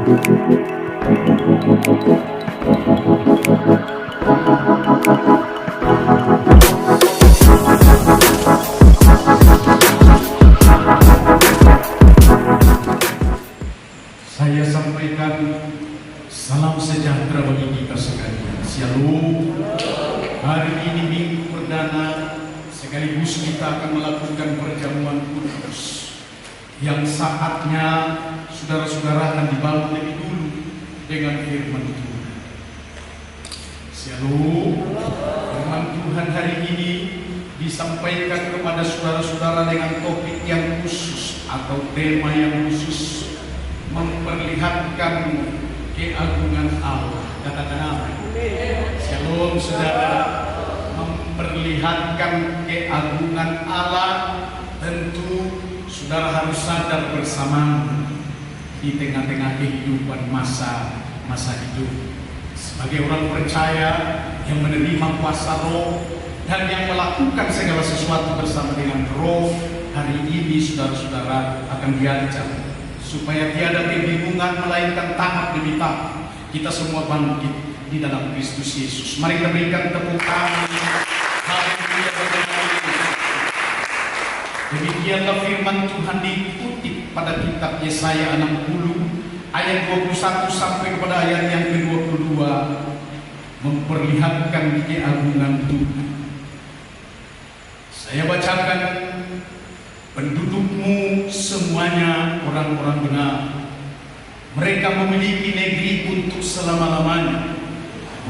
Saya sampaikan salam sejahtera bagi kita sekalian. Shalom. Hari ini minggu perdana, sekaligus kita akan melakukan perjamuan kudus yang saatnya saudara-saudara akan dibangun lebih dulu dengan firman Tuhan. Shalom. Firman Tuhan hari ini disampaikan kepada saudara-saudara dengan topik yang khusus atau tema yang khusus, memperlihatkan keagungan Allah. Katakan amin. Shalom saudara. Memperlihatkan keagungan Allah, tentu saudara harus sadar bersama di tengah-tengah kehidupan masa hidup. Sebagai orang percaya yang menerima kuasa roh dan yang melakukan segala sesuatu bersama dengan roh, hari ini saudara-saudara akan diajar supaya tiada kebingungan melainkan taat demi taat. Kita semua bangkit di dalam Kristus Yesus. Mari kita berikan tepuk tangan. Haleluya. Demikianlah firman Tuhan dikutip pada kitab Yesaya 60 ayat 21 sampai kepada ayat yang ke-22, memperlihatkan keagungan Tuhan. Saya bacakan. Pendudukmu semuanya orang-orang benar. Mereka memiliki negeri untuk selama-lamanya.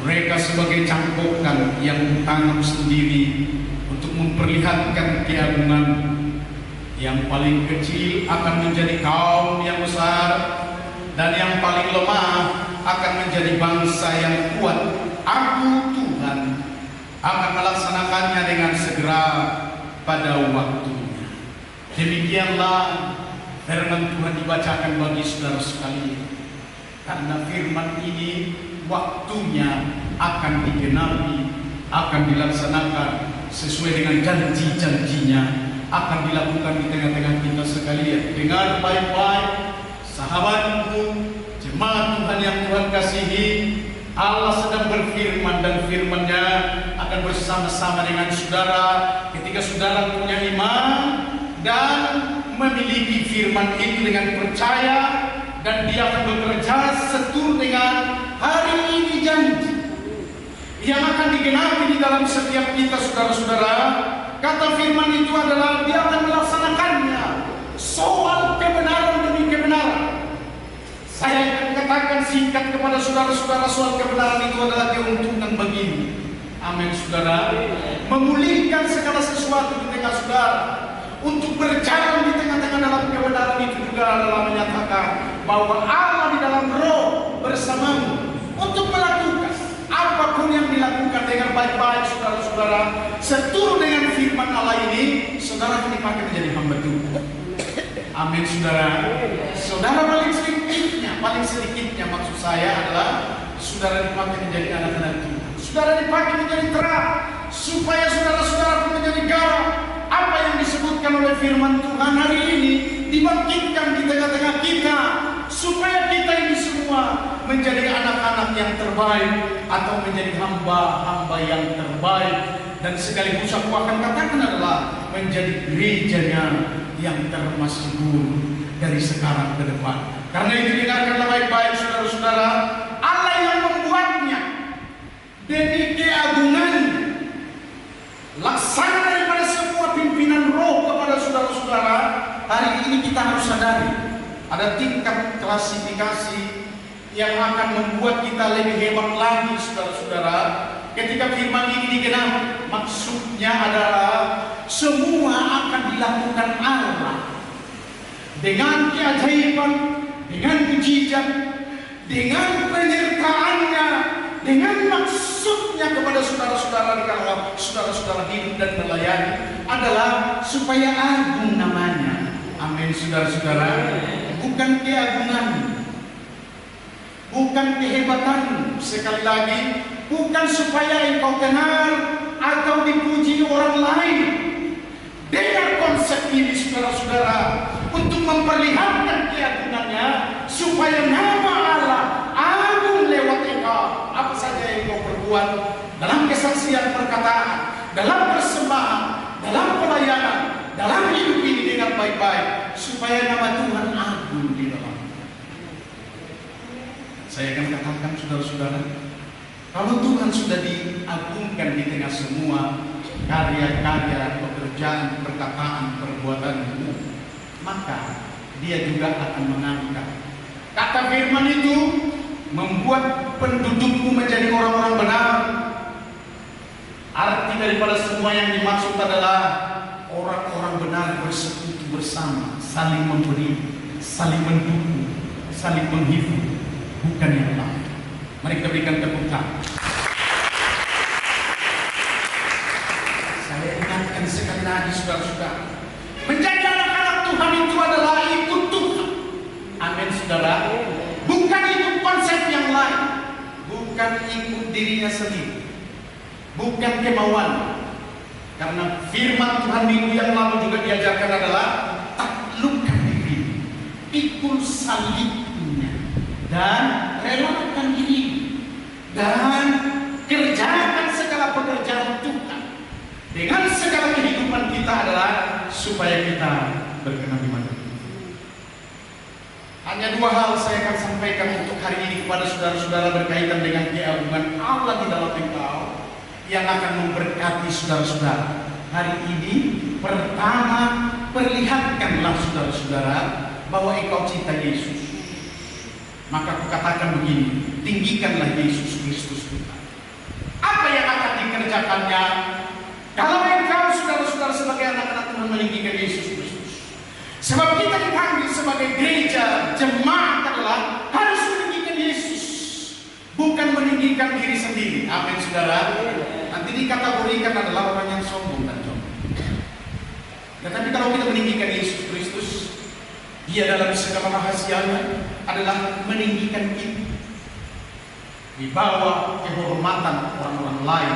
Mereka sebagai cangkokan yang ditanam sendiri untuk memperlihatkan keagungan. Yang paling kecil akan menjadi kaum yang besar, dan yang paling lemah akan menjadi bangsa yang kuat. Aku Tuhan akan melaksanakannya dengan segera pada waktu. Demikianlah firman Tuhan dibacakan bagi saudara sekalian. Karena firman ini waktunya akan digenapi, akan dilaksanakan sesuai dengan janji-janjinya, akan dilakukan di tengah-tengah kita sekalian. Dengar baik-baik, sahabatku, jemaat Tuhan yang Tuhan kasihi. Allah sedang berfirman dan firman-Nya akan bersama-sama dengan saudara ketika saudara punya iman dan memiliki firman itu dengan percaya, dan dia akan bekerja seturut dengan hari ini janji yang akan digenapi di dalam setiap kita saudara-saudara. Kata firman itu adalah dia akan melaksanakannya. Soal kebenaran demi kebenaran, saya akan katakan singkat kepada saudara-saudara, soal kebenaran itu adalah keuntungan bagimu. Amin saudara. Memulihkan segala sesuatu di tengah saudara. Untuk berjalan di tengah-tengah dalam kebenaran itu juga adalah menyatakan bahwa Allah di dalam roh bersamamu untuk melakukan apapun yang dilakukan dengan baik-baik saudara-saudara, seturut dengan firman Allah ini. Saudara akan dipakai menjadi hamba Tuhan. Amin saudara. Saudara paling sedikitnya maksud saya adalah saudara dipakai menjadi anak-anak Tuhan. Saudara dipakai menjadi terang, supaya saudara-saudara pun menjadi garam. Apa yang disebutkan oleh firman Tuhan hari ini dibangkitkan di tengah-tengah kita, supaya kita ini semua menjadi anak-anak yang terbaik atau menjadi hamba-hamba yang terbaik, dan sekaligus aku akan katakan adalah menjadi gerejanya yang termasyhur dari sekarang ke depan. Karena itu dengarkanlah baik-baik saudara-saudara, Allah yang membuatnya demi keagungan, laksana daripada semua pimpinan roh kepada saudara-saudara. Hari ini kita harus sadari ada tingkat klasifikasi yang akan membuat kita lebih hebat lagi saudara-saudara. Ketika firman ini digenapi, maksudnya adalah semua akan dilakukan Allah dengan keajaiban, dengan mujizat, dengan penyertaannya, dengan maksudnya kepada saudara-saudara di kalau saudara-saudara hidup dan melayani adalah supaya agung namanya. Amin saudara-saudara. Bukan keagungan, bukan kehebatan, sekali lagi bukan supaya engkau kenal atau dipuji orang lain. Dengan konsep ini saudara-saudara, untuk memperlihatkan keagungannya, supaya nama perbuatan, dalam kesaksian perkataan, dalam persembahan, dalam pelayanan, dalam hidup ini dengan baik-baik, supaya nama Tuhan agung di dalam. Saya akan katakan saudara-saudara, kalau Tuhan sudah diagungkan di tengah semua karya-karya, pekerjaan, perkataan, perbuatanmu, maka Dia juga akan mengangkat. Kata firman itu membuat pendudukmu menjadi orang-orang benar. Arti daripada semua yang dimaksud adalah orang-orang benar bersekutu bersama, saling memberi, saling mendukung, saling menghibur, bukan yang lain. Mari kita berikan tepuk tangan. Saya ingatkan sekali lagi saudara-saudara, menjadi anak-anak Tuhan itu adalah ikut Tuhan. Amin saudara. Bukan itu konsep yang lain, bukan ikut dirinya sendiri, bukan kemauan. Karena firman Tuhan minggu yang lalu juga diajarkan adalah taklukkan diri, pikul salibnya, dan relakan diri, dan kerjakan segala pekerjaan Tuhan dengan segala kehidupan kita adalah supaya kita berkenan di mata. Hanya dua hal saya akan sampaikan untuk hari ini kepada saudara-saudara berkaitan dengan keagungan Allah di dalam engkau yang akan memberkati saudara-saudara. Hari ini pertama, perlihatkanlah saudara-saudara bahwa engkau cinta Yesus. Maka aku katakan begini, tinggikanlah Yesus Kristus Tuhan. Apa yang akan dikerjakannya kalau engkau saudara-saudara sebagai anak-anak Tuhan meninggikan Yesus Kristus? Sebab kita dipanggil sebagai gereja, jemaat adalah harus meninggikan Yesus, bukan meninggikan diri sendiri. Amin saudara. Nanti dikategorikan adalah orang yang sombong dan sombong. Tetapi kalau kita meninggikan Yesus Kristus, Dia dalam segala rahasianya adalah meninggikan kita di bawah kehormatan orang-orang lain,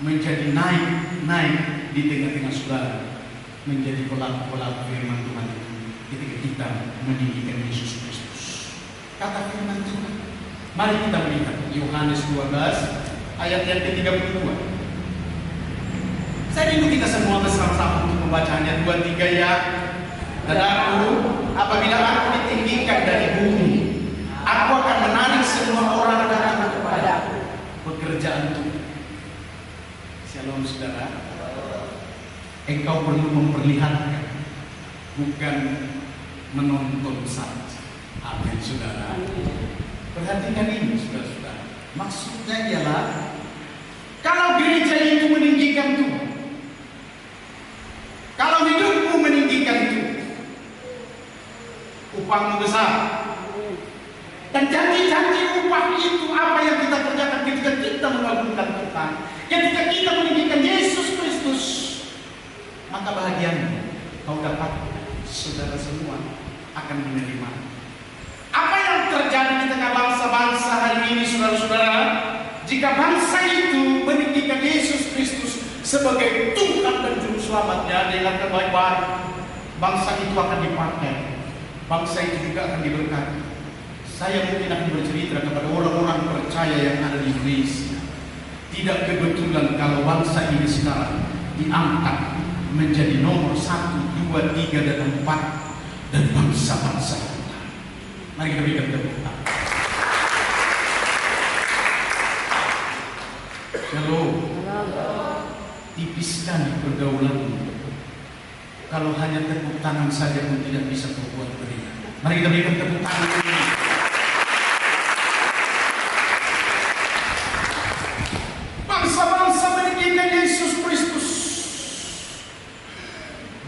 menjadi naik di tengah-tengah saudara, menjadi pelaku-pelaku firman Tuhan ketika kita meninggikan Yesus Kristus. Kata firman Tuhan, mari kita melihat Yohanes 12 ayat yang ke-32. Saya rindu kita semua bersama-sama untuk membacanya. 2-3 ya. Dan aku, apabila aku ditinggikan dari bumi, aku akan menarik semua orang datang kepadaku. Pekerjaan Tuhan. Shalom saudara. Engkau perlu memperlihatkan, bukan menonton saja. Amin saudara. Perhatikan ini saudara-saudara. Maksudnya ialah kalau gereja itu meninggikan Tuhan, kalau hidupmu meninggikan Tuhan, upahmu besar. Dan janji-janji upah itu apa yang kita kerjakan ketika kita mengagungkan Tuhan, ketika kita meninggikan Yesus Kristus, maka bahagianya kau dapat, saudara semua akan menerima. Apa yang terjadi di tengah bangsa-bangsa hari ini saudara-saudara, jika bangsa itu meninggikan Yesus Kristus sebagai Tuhan dan Juru Selamatnya dengan kebaik-baik, bangsa itu akan dipakai, bangsa itu juga akan diberkati. Saya mungkin akan bercerita kepada orang-orang percaya yang ada di Indonesia. Tidak kebetulan kalau bangsa ini sekarang diangkat menjadi nomor 1, 2, 3, dan 4 dan bangsa-bangsa kita. Mari kita berikan tepuk tangan. Shalom. Tipiskan pergaulan. Kalau hanya tepuk tangan saja pun tidak bisa berbuat beria. Mari kita berikan tepuk tangan ini. Bangsa-bangsa meninggikan Yesus Kristus.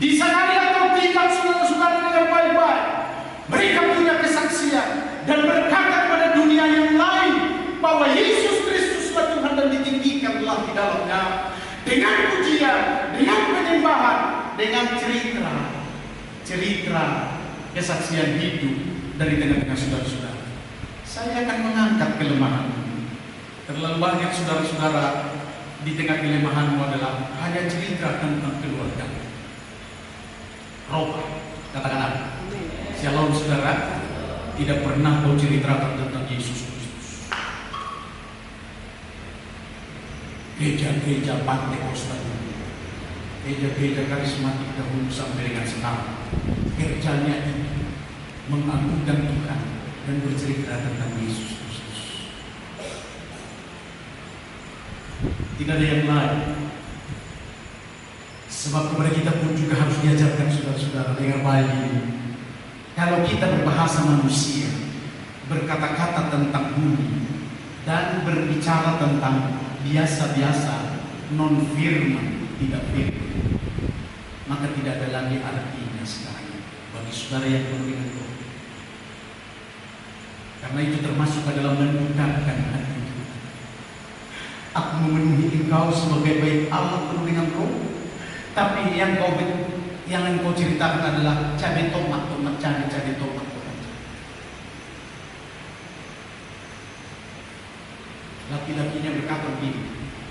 Disadari atau tidak saudara-saudara dengan baik-baik, mereka punya kesaksian dan berkata kepada dunia yang lain bahwa Yesus Kristuslah Tuhan dan ditinggikanlah di dalamnya dengan pujian, dengan penyembahan, dengan cerita kesaksian hidup dari tengah-tengah saudara-saudara. Saya akan mengangkat kelemahan. Terlalu banyak saudara-saudara di tengah kelemahanmu adalah hanya cerita tentang keluarga. Roh, katakan apa? Shalom saudara. Tidak pernah kau ceritakan tentang Yesus Kristus. gereja-gereja Pantekosta dulu, gereja-gereja karismatik dahulu sampai dengan sekarang, kerjanya itu mengagungkan Tuhan dan bercerita tentang Yesus Kristus. Tidak ada yang lain. Sebab kepada kita pun juga harus diajarkan saudara-saudara dengan baik ini. Kalau kita berbahasa manusia, berkata-kata tentang bumi, dan berbicara tentang biasa-biasa, non-firman, tidak firman, maka tidak ada lagi artinya sekarang bagi saudara yang penuh dengan Roh. Karena itu termasuk adalah mendekatkan hati Tuhan. Aku memenuhi engkau sebagai baik Allah penuh dengan Roh, tapi yang engkau ceritakan adalah cabai tomat, cabai tomat. Laki-lakinya berkata begini,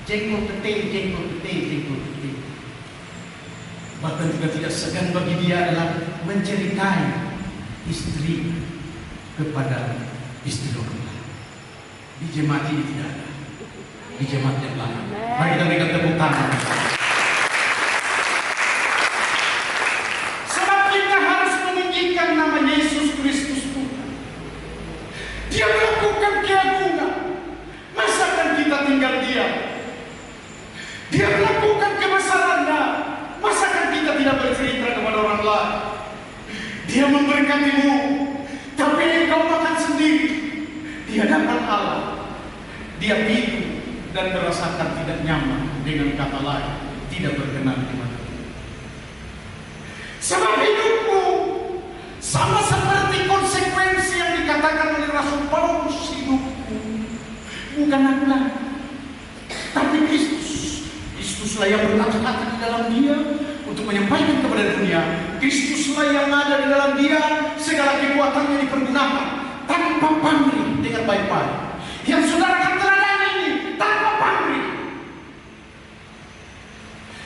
jengkol pete. Bahkan juga tidak segan bagi dia adalah menceritai istri kepada istri orang lain. Di jemaat ini tidak ada, di jemaat yang lain. Mari kita berikan tepuk tangan. Sebab kita harus meninggikan nama Yesus Kristus Tuhan. Dia melakukan keagungan. Masakan kita tinggal diam? Dia melakukan kebesarannya. Masakan kita tidak bercerita kepada orang lain? Dia memberkatimu, tapi engkau makan sendiri di hadapan Allah. Dia minum dan merasakan tidak nyaman, dengan kata lain tidak berkenan kepada Tuhan. Sebab hidupmu sama seperti konsekuensi yang dikatakan oleh Rasul Paulus, hidupmu bukan aku lagi, tapi Kristus. Kristuslah yang berkata-kata di dalam dia untuk menyampaikan kepada dunia. Kristuslah yang ada di dalam dia, segala kekuatannya dipergunakan tanpa pamrih, dengan baik-baik. Yang saudara akan teladani ini tanpa pamrih.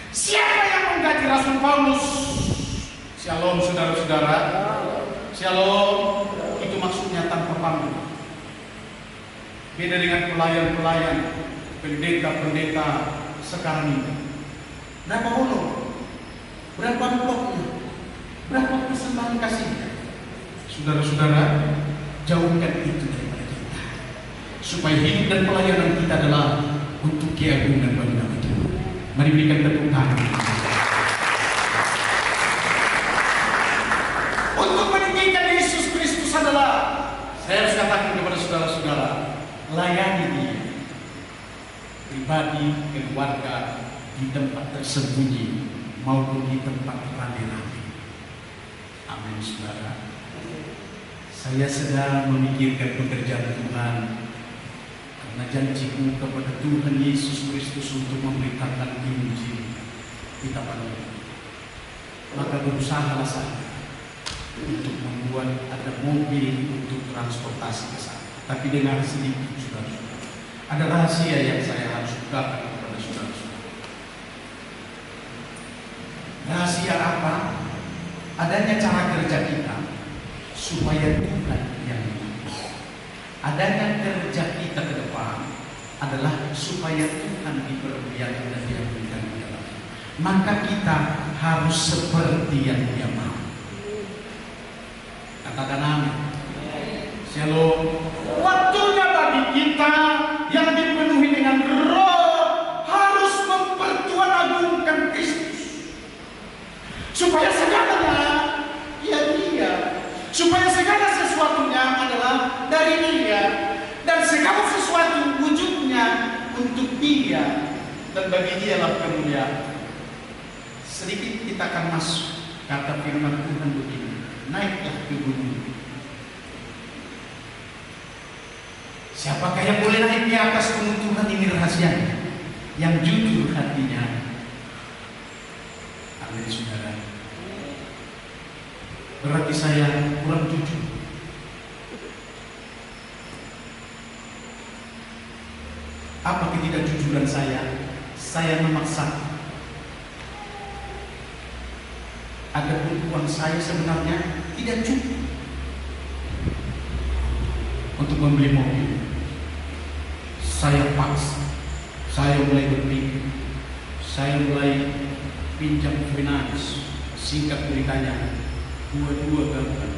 Siapa yang menggaji Rasul Paulus? Shalom saudara-saudara. Shalom, itu maksudnya tanpa pamrih. Beda dengan pelayan-pelayan, pendeta-pendeta sekarang ini. Berapa honor? Berapa amplopnya? Berapa persembahan kasihnya? Saudara-saudara, jauhkan itu daripada kita, supaya hidup dan pelayanan kita adalah untuk keagungan bagi nama Tuhan. Mari berikan tepuk tangan. Untuk meninggikan Yesus Kristus adalah, saya harus katakan kepada saudara-saudara, layani dia, pribadi, keluarga, di tempat tersembunyi maupun di tempat rame-rame. Amin, saudara. Saya sedang memikirkan pekerjaan Tuhan, karena janjiku kepada Tuhan Yesus Kristus untuk memberitakan Injil kita pada maka berusahalah saya untuk membuat ada mobil untuk transportasi ke sana. Tapi dengar sedikit, saudara-saudara, ada rahasia yang saya harus bukakan kepada saudara-saudara. Rahasia apa? Adanya cara kerja kita supaya Tuhan yang dipuji. Adanya kerja kita ke depan adalah supaya Tuhan dipermuliakan dan diagunkan di dalamnya. Maka kita harus seperti yang Dia mau. Katakan amin. Shalom. Waktunya bagi kita yang dipenuhi dengan Roh harus mempertuan agungkan Kristus, supaya segalanya ya Dia, supaya segala sesuatunya adalah dari Dia, dan segala sesuatu wujudnya untuk Dia, dan bagi Dialah kemuliaan. Sedikit kita akan masuk kata firman Tuhan begini, naiklah ke gunung. Siapakah yang boleh naik di atas gunung Tuhan? Ini rahasianya. Yang jujur hatinya. Amin, saudara. Berarti saya kurang jujur. Apa ketidakjujuran saya? Saya memaksa. Adapun uang saya sebenarnya tidak cukup untuk membeli mobil. Saya paksa Saya mulai berpikir, saya mulai pinjam finance. Singkat ceritanya, dua-dua gagal.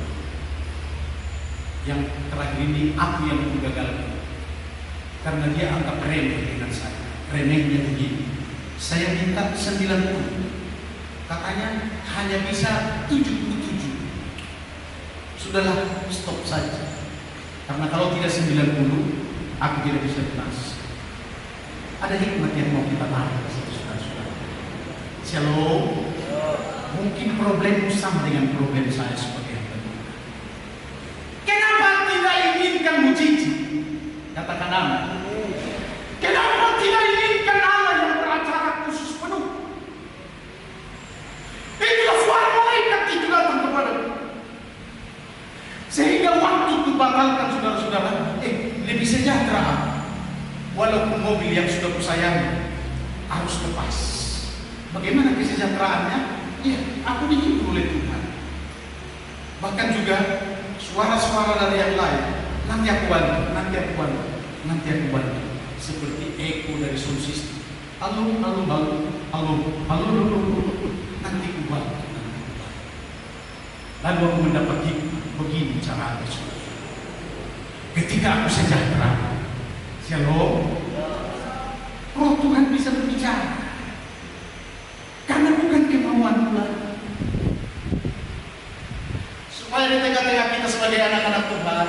Yang terakhir ini aku yang menggagalkan, karena dia anggap remeh dengan saya. Remehnya begini, saya minta 90, katanya hanya bisa 77. Sudahlah, stop saja. Karena kalau tidak 90, aku tidak bisa lunas. Ada hikmat yang mau kita tarik, saudara-saudara. Shalom. Mungkin problemmu sama dengan problem saya sebagai hamba Tuhan. Kenapa tidak inginkan mujizat? Katakan amin. Kenapa tidak inginkan Allah yang beracara khusus penuh? Itulah suara malaikat itu datang kepadamu. Sehingga waktu itu batalkan, saudara-saudara, lebih sejahtera. Walaupun mobil yang sudah kusayangi harus lepas. Bagaimana kesejahteraannya? Ya, aku dihibur oleh Tuhan. Bahkan juga suara-suara dari yang lain. Nanti aku bantu, nanti aku bantu, nanti aku bantu. Seperti eko dari sound system. Halo, halo, halo, halo, halo, halo, nanti aku bantu, nanti aku bantu. Lalu aku mendapat hikmah. Begini caranya, saudara. Ketika aku sejahtera, shalom, Roh Tuhan bisa berbicara. Karena bukan kemauan Tuhan. Supaya di tengah-tengah kita sebagai anak-anak Tuhan,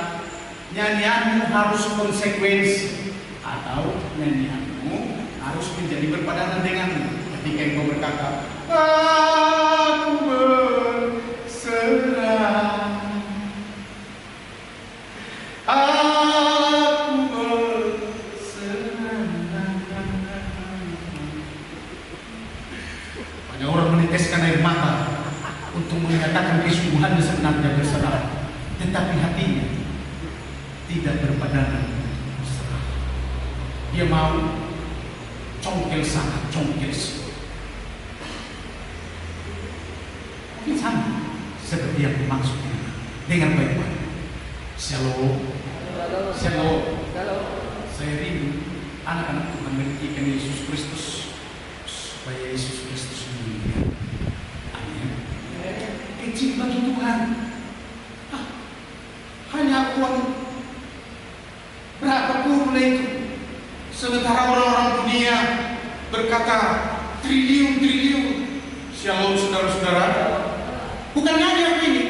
nyanyianmu harus konsekuensi, atau nyanyianmu harus menjadi berpadanan denganmu. Ketika engkau berkata, aku berserah, aku berserah. Banyak orang meneteskan air mata untuk mengatakan kesungguhan sebenarnya berserah, tetapi hatinya tidak berpadanan berserah. Dia mau congkel sana, congkel sini. Mungkin sama seperti yang dimaksudnya. Dengar baik-baik. Shalom. Shalom. Saya rindu anak-anak Tuhan meninggikan Yesus Kristus, supaya Yesus Kristus meninggikan. Amin. Kecil bagi Tuhan. Hanya uang berapa pun itu. Sementara orang-orang dunia berkata triliun-triliun. Shalom, saudara-saudara. Bukan nyanyi ini.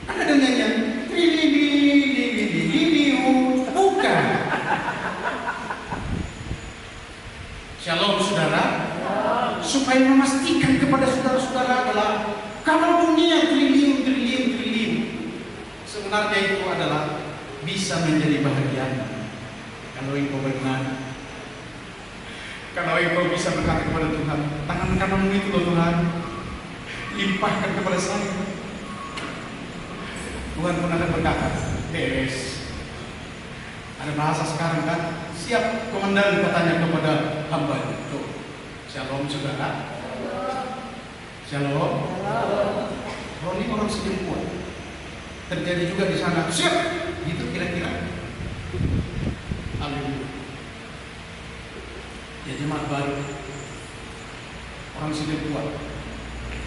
Kan ada nyanyian triliun. Bukan. Shalom, saudara. Supaya memastikan kepada saudara-saudara adalah kalau dunia triliun, sebenarnya itu adalah bisa menjadi bahagia kalau engkau benar. Kalau engkau bisa berkata kepada Tuhan, tangan kananmu itu loh Tuhan, limpahkan kepada saya. Tuhan pun akan berkata, beres. Ada bahasa sekarang kan, siap komandan katanya kepada hamba itu. Shalom, saudara. Shalom. Roni orang sejempuan. Terjadi juga di sana. Siap. Gitu kira-kira. Haleluya. Ya jemaat baru. Orang sejempuan.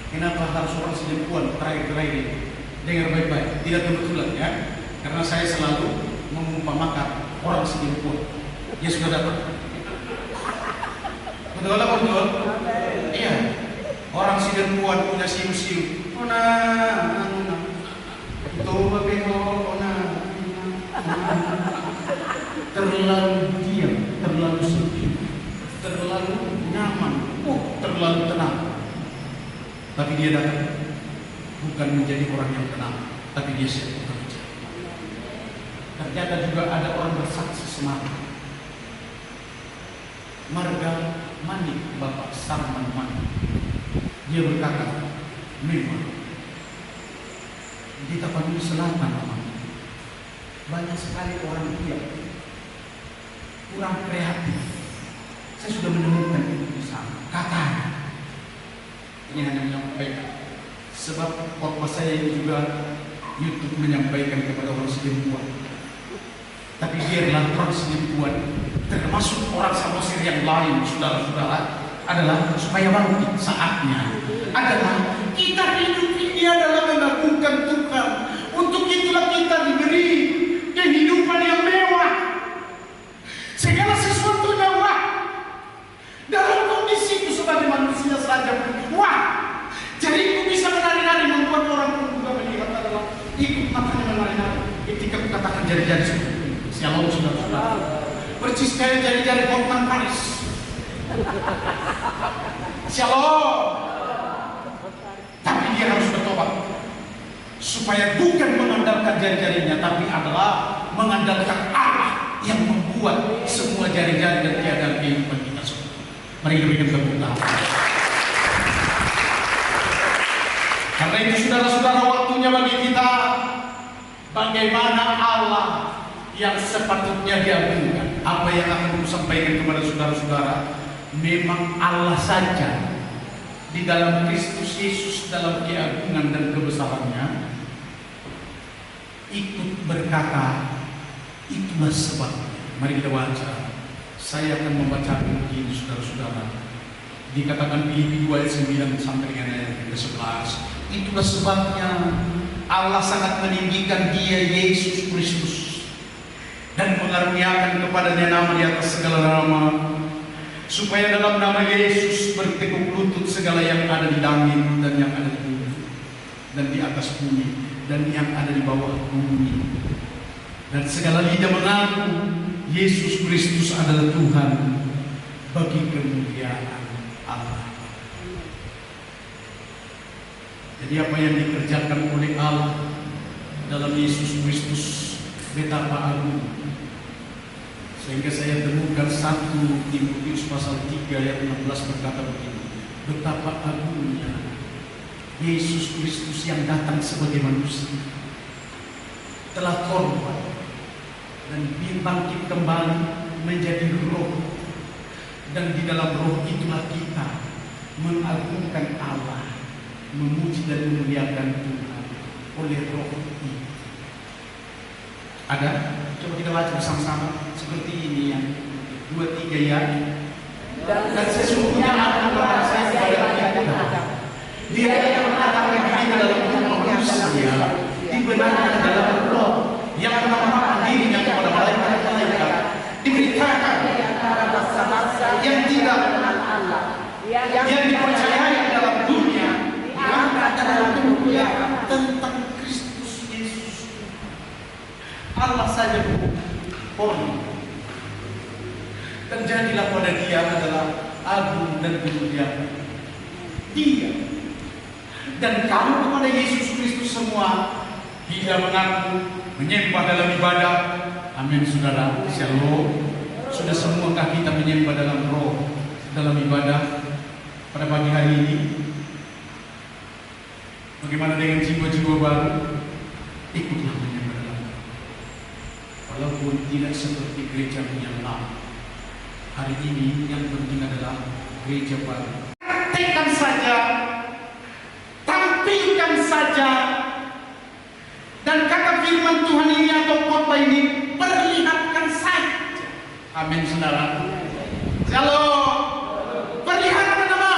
Kenapa harus orang sejempuan terakhir-terakhir ini? Dengar baik-baik. Tidak kebetulan ya. Karena saya selalu mengumpamakan orang sejempuan. Dia sudah dapat. Betul apa betul? Iya. Orang sejempuan punya siu-siu. Terlalu diam, terlalu sepi, terlalu nyaman, terlalu tenang. Tapi dia datang bukan menjadi orang yang tenang, tapi dia siap bekerja. Ternyata juga ada orang bersaksi semangat. Marga Manik, Bapak Sarman Manik, dia berkata, memang di Tapanuli Selatan banyak sekali orang diam, kurang kreatif. Saya sudah menemukan itu di sana. Katanya, ini hanya menyampaikan, sebab khotbah saya ini juga YouTube menyampaikan kepada orang sejempuan. Tapi biarlah orang sejempuan termasuk orang Samosir yang lain, saudara-saudara, adalah supaya bangkit saatnya adalah kita hidup ini adalah mengagungkan Tuhan. Untuk itulah kita diberi kehidupan yang mewah, segala sesuatunya wah. Dalam kondisi itu sebagai manusia saja wah. Jadi aku bisa menari-nari, membuat orang pun juga melihat adalah ikut matanya menari-nari. Ketika aku katakan jari-jari seperti ini, shalom saudara-saudara, percis kayak jari-jari Hotman Paris. Shalom. Tapi dia harus bertobat, supaya bukan mengandalkan jari-jarinya, tapi adalah mengandalkan Allah yang membuat semua jari-jari dan tiada kehidupan kita semua. Mari kita berikan tepuk tangan. Karena itu saudara-saudara, waktunya bagi kita bagaimana Allah yang sepatutnya diagungkan. Apa yang akan aku sampaikan kepada saudara-saudara, memang Allah saja di dalam Kristus Yesus dalam keagungan dan kebesarannya ikut berkata, itulah sebabnya. Mari kita baca. Saya akan membacakan begini saudara-saudara. Dikatakan Filipi 2 ayat 9 sampai dengan ayat 11. Itulah sebabnya Allah sangat meninggikan Dia Yesus Kristus dan mengaruniakan kepadanya nama di atas segala nama, supaya dalam nama Yesus bertekuk lutut segala yang ada di langit dan yang ada di bumi dan di atas bumi dan yang ada di bawah bumi, dan segala lidah mengaku Yesus Kristus adalah Tuhan, bagi kemuliaan Allah. Jadi apa yang dikerjakan oleh Allah dalam Yesus Kristus betapa agung, sehingga saya temukan 1 Timotius pasal 3 ayat 16 berkata begini, betapa agungnya Yesus Kristus yang datang sebagai manusia, telah korban dan bangkit kembali menjadi roh, dan di dalam roh itulah kita mengagungkan Allah, memuji dan memuliakan Tuhan oleh roh itu. Ada? Coba kita baca bersama-sama seperti ini ya. 2-3 ya. Dan sesungguhnya aku merasa kepada Dia yang mengatakan diri dalam tubuh manusia dibenarkan dalam roh, yang menampakkan dirinya kepada malaikat-malaikat, diberitakan yang tidak yang dipercayai dalam dunia, diangkat dalam dunia tentang Kristus Yesus. Allah saja berfirman, dan jadilah pada Dia adalah agung dan dimuliakan Dia. Dan kamu kepada Yesus Kristus semua tidak mengaku menyembah dalam ibadah. Amin saudara, shalom. Sudah semuakah kita menyembah dalam roh, dalam ibadah pada pagi hari ini? Bagaimana dengan jiwa-jiwa baru? Ikutlah menyembah dalam roh, walaupun tidak seperti gereja yang lama. Hari ini yang penting adalah gereja baru. Praktekkan saja, tampilkan saja, dan kata firman Tuhan ini atau khotbah ini, perlihatkan saja. Amin saudara. Shalom. Perlihatkan nama,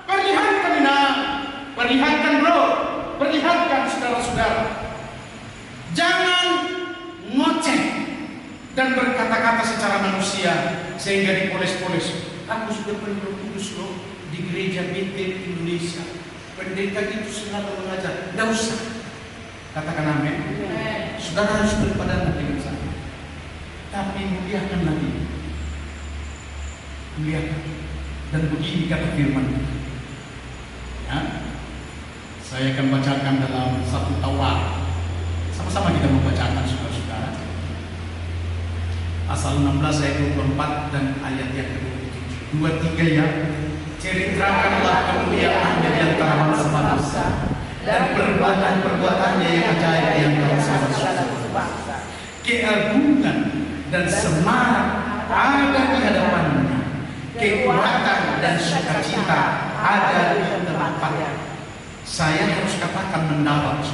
perlihatkan nama, perlihatkan bro, perlihatkan saudara-saudara. Jangan ngoceh dan berkata-kata secara manusia sehingga dipoles-poles. Aku sudah penuh Roh Kudus loh di gereja BT Indonesia. Pendeta itu selalu mengajar. Tidak usah. Katakan amin. Saudara harus berpadan dengan saya. Tapi muliakan lagi. Muliakan. Dan begini kata firman. Ya. Saya akan bacakan dalam 1 Tawar. Sama-sama kita membacakan saudara-saudara. Pasal 16 ayat 24 dan ayat yang ke-27. 2-3 ya. Ceritakanlah kemuliaan-Nya di antara bangsa-bangsa dan perbuatan-perbuatannya yang ajaib yang bangsa-bangsa. Keagungan dan semarak ada di hadapannya. Kekuatan dan sukacita ada di tempatnya. Saya harus katakan mendalam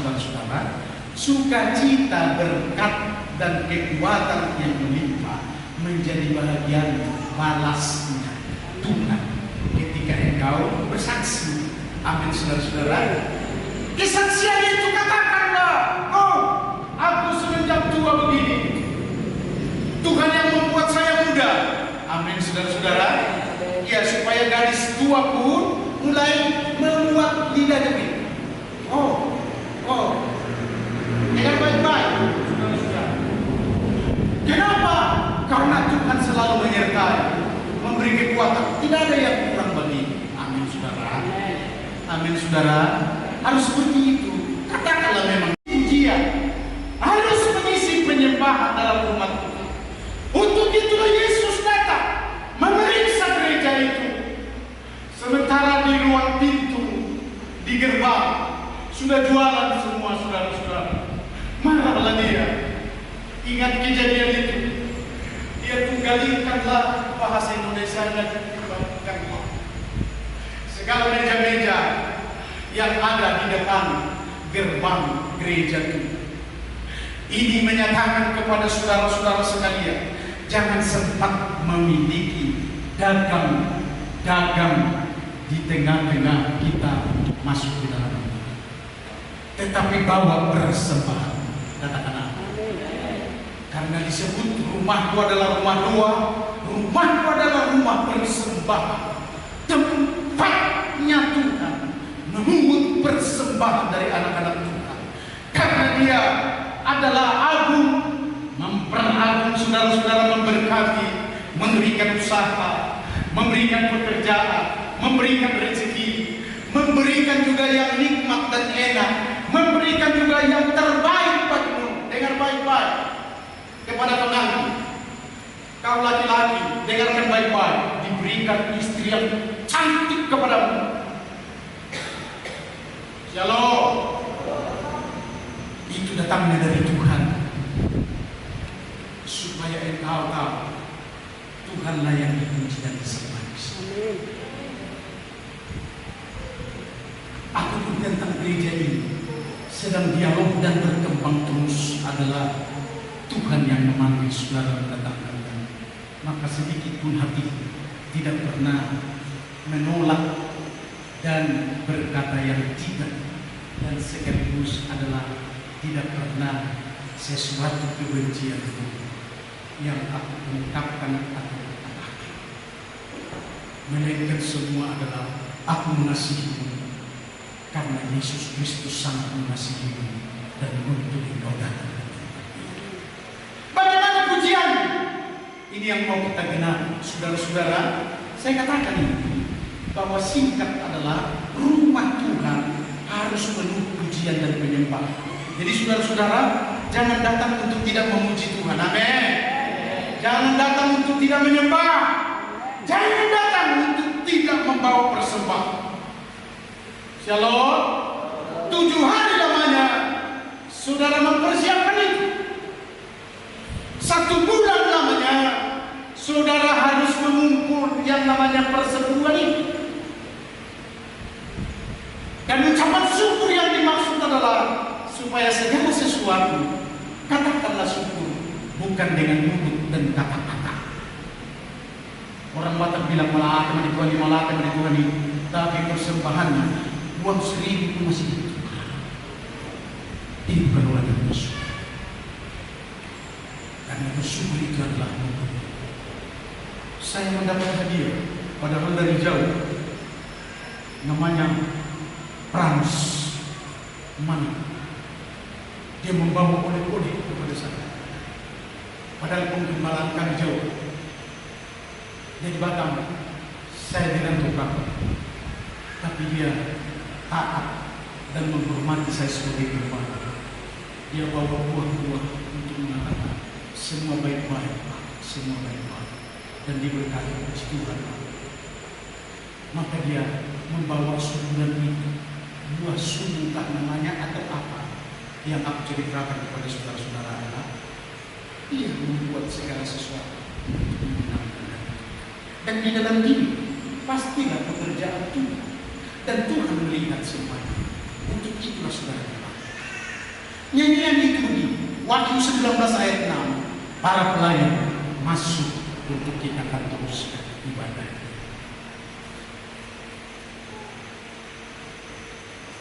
sukacita, berkat dan kekuatan yang melimpah menjadi menjadi bahagian balasnya Tuhan ketika engkau bersaksi. Amin, saudara-saudara. Kesaksian itu katakanlah, oh, aku semenjak tua begini, Tuhan yang membuat saya muda. Amin, saudara-saudara. Ya, supaya gadis tua pun mulai membuat lidah demi. Oh, dengan baik-baik, saudara-saudara. Kenapa? Karena Tuhan selalu menyertai, memberi kekuatan. Tidak ada yang kurang bagi. Amin, saudara. Amin, saudara. Harus seperti itu. Katakanlah memang pujian harus mengisi penyembahan dalam rumah Tuhan. Untuk itulah Yesus datang memeriksa gereja itu. Sementara di ruang pintu, di gerbang, sudah jualan semua saudara-saudara. Marahlah dia. Ingat kejadian itu. Dia tunggalikanlah bahasa Indonesia-nya dibagikan. Segala meja-meja yang ada di depan gerbang gereja itu. Ini menyatakan kepada saudara-saudara sekalian, jangan sempat memiliki dagang di tengah-tengah kita masuk di dalam rumah. Tetapi bawa persembahan. Katakan apa? Karena disebut rumahku adalah rumah doa, rumahku adalah rumah persembahan. Tempatnya Tuhan memungut persembahan dari anak-anak Tuhan. Karena dia adalah agung, memperagung saudara-saudara, memberkati, memberikan usaha, memberikan pekerjaan, memberikan rezeki, memberikan juga yang nikmat dan enak, memberikan juga yang terbaik bagimu. Dengar baik-baik kepada pengantin, kau laki-laki, dengarkan baik-baik, diberikan istri yang cantik kepadamu. Shalom. Itu datangnya dari Tuhan, supaya engkau tahu Tuhanlah yang dipuji dan disembah. Aku pun tentang gereja ini sedang dialog dan berkembang terus adalah Tuhan yang memanggil saudara mendatangkan. Maka sedikit pun hati tidak pernah menolak dan berkata yang tidak, dan sekaligus adalah tidak pernah sesuatu kebencian yang aku ungkapkan atau katakan. Melainkan semua adalah aku mengasihimu karena Yesus Kristus sangat mengasihimu dan untuk engkau datang. Bagaimana pujian? Ini yang mau kita kenal, saudara-saudara. Saya katakan ini bahwa singkat adalah rumah Tuhan harus penuh pujian dan penyembahan. Jadi saudara-saudara, jangan datang untuk tidak memuji Tuhan. Amin. Jangan datang untuk tidak menyembah. Jangan datang untuk tidak membawa persembahan. Shalom. 7 hari lamanya saudara mempersiapkan itu. 1 bulan lamanya saudara harus mengumpul yang namanya persetujuan itu. Dan ucapan syukur yang dimaksud adalah supaya segala sesuatu katakanlah syukur, bukan dengan mulut dan kata-kata. Orang Batak bilang malah teman Tuhan, tapi persembahannya uang 1000 pun masih itu. Ini bukan orang yang bersyukur. Karena bersyukur itu adalah mulut. Saya mendapat hadiah padahal dari jauh, namanya Frans Mani. Dia membawa oleh-oleh kepada saya. Padahal penggemaran kami jauh. Dia di Batam, saya di Rantukang. Tapi dia taat dan menghormati saya sebagai gembala. Dia bawa buah-buah untuk mengatakan semua baik-baik, semua baik-baik, dan diberkati puji Tuhan. Maka dia membawa suguhan itu, buah sungguh namanya atau apa yang aku ceritakan kepada saudara-saudara adalah dia membuat segala sesuatu untuk menyenangkan. Dan di dalam diri pastilah pekerjaan Tuhan, dan Tuhan melihat semuanya. Untuk itulah saudara, nyanyian itu di Wahyu 19 ayat 6, para pelayan masuk untuk kita akan terus ibadah.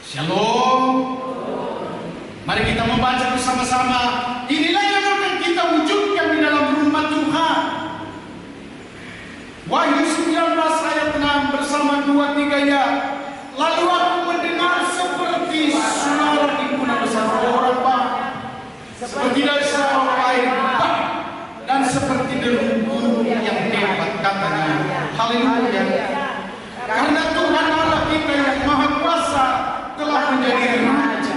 Shalom. Mari kita membaca bersama-sama. Inilah yang akan kita wujudkan di dalam rumah Tuhan. Wahyu 19 ayat 6 bersama 2-3-nya. Lalu aku mendengar seperti suara timbunan besar orang bah, seperti dari suara air bah, dan seperti deru gunung yang hebat, katanya. Haleluya. Karena Tuhan Allah kita yang Maha Kuasa telah menjadi raja.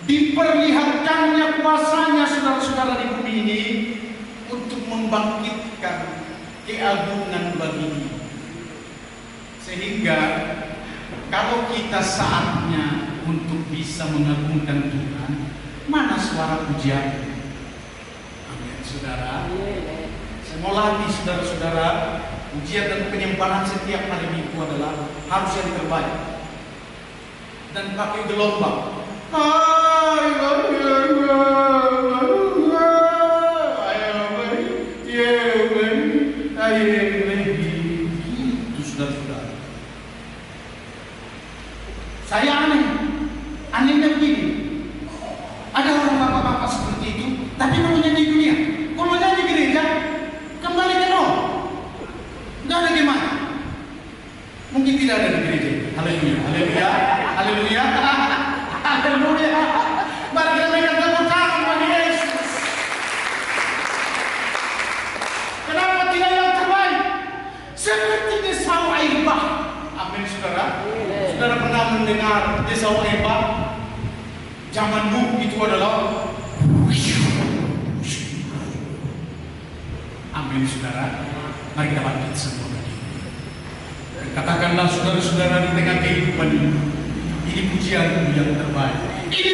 Diperlihatkannya kuasanya, saudara-saudara, di bumi ini untuk membangkitkan keagungan bagi Dia. Sehingga kalau kita saatnya untuk bisa mengagungkan Tuhan, mana suara pujian? Amin, saudara. Saya mau latih saudara-saudara, pujian dan penyembahan setiap hari Minggu adalah harus yang terbaik. Dan pakai gelombang. Itu saudara-saudara. Saya anehnya begini. Ada orang bapak-bapak seperti itu, tapi namanya di dunia. Kalau nyanyi gereja, kembali ke nol. Nggak ada gimana. Mungkin tidak ada di gereja. Haleluya, haleluya, haleluya, haleluya. Mari kita berikan tepuk tangan bagi Yesus. Kenapa tidak yang terbaik? Seperti Esau air bah. Amin, saudara. Saudara pernah mendengar Esau air bah? Zaman Nuh itu adalah. Amin, saudara. Mari kita bangkit semua. Katakanlah saudara-saudara di tengah kehidupan ini pujian yang terbaik. Ini